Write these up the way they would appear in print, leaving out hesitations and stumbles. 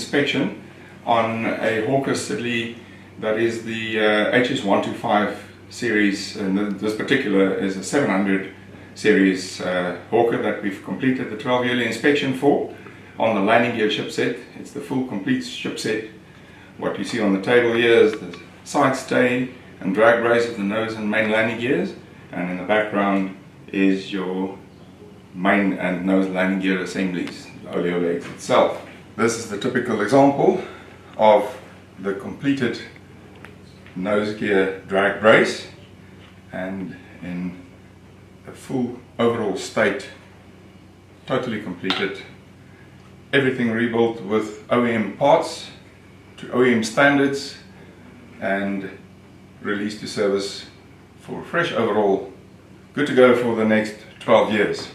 inspection on a Hawker Siddeley that is the HS125 series, and this particular is a 700 series Hawker that we've completed the 12-yearly inspection for on the landing gear ship set. It's the full complete ship set. What you see on the table here is the side stay and drag brace of the nose and main landing gears, and in the background is your main and nose landing gear assemblies, the oleo legs itself. This is the typical example of the completed nose gear drag brace, and in a full overall state, totally completed, everything rebuilt with OEM parts to OEM standards and released to service for fresh overall, good to go for the next 12 years.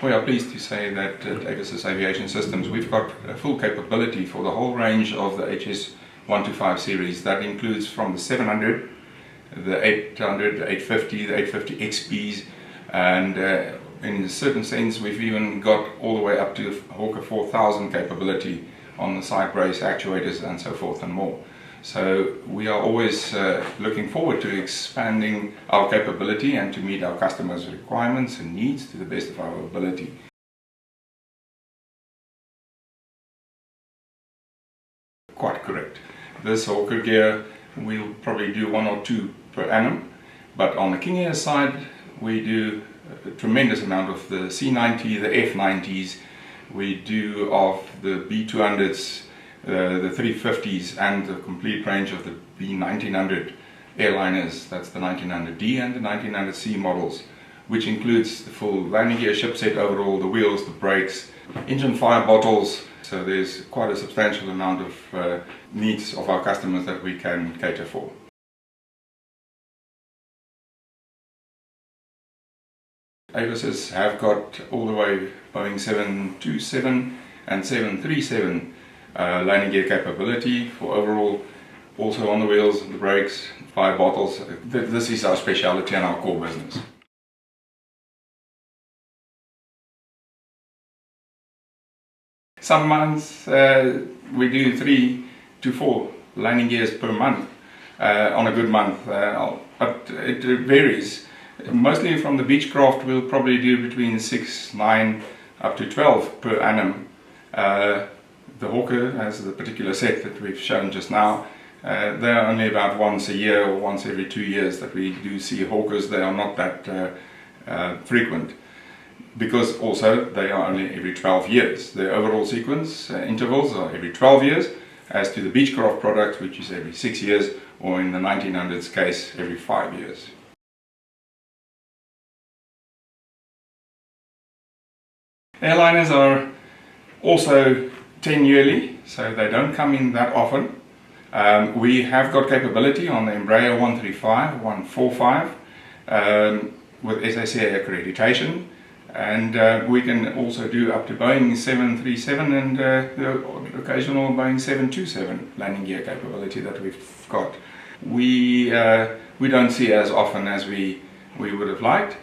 We are pleased to say that at AviSys Aviation Systems we've got a full capability for the whole range of the HS125 series. That includes from the 700, the 800, the 850, the 850 XPs, and in a certain sense we've even got all the way up to Hawker 4000 capability on the side brace actuators and so forth and more. So we are always looking forward to expanding our capability and to meet our customers' requirements and needs to the best of our ability. Quite correct. This Hawker gear we'll probably do 1 or 2 per annum, but on the King Air side we do a tremendous amount of the C90, the F90s, we do of the B200s, the 350s, and the complete range of the B1900 airliners. That's the 1900D and the 1900C models, which includes the full landing gear ship set overall, the wheels, the brakes, engine fire bottles. So there's quite a substantial amount of needs of our customers that we can cater for. AviSys have got all the way Boeing 727 and 737 landing gear capability for overall, also on the wheels, the brakes, fire bottles. This is our speciality and our core business. Some months we do 3 to 4 landing gears per month on a good month, but it varies. Mostly from the Beechcraft we'll probably do between 6, 9 up to 12 per annum. The Hawker has the particular set that we've shown just now. They're only about once a year or once every 2 years that we do see Hawkers. They are not that frequent, because also they are only every 12 years. The overall sequence intervals are every 12 years, as to the Beechcraft product, which is every 6 years, or in the 1900s case, every 5 years. Airliners are also 10 yearly, so they don't come in that often. We have got capability on the Embraer 135, 145 with SACA accreditation, and we can also do up to Boeing 737 and the occasional Boeing 727 landing gear capability that we've got. We don't see as often as we would have liked,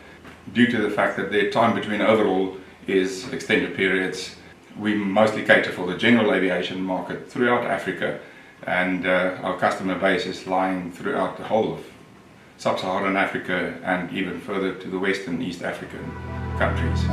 due to the fact that their time between overall is extended periods. We mostly cater for the general aviation market throughout Africa, and our customer base is lying throughout the whole of sub-Saharan Africa and even further to the West and East African countries.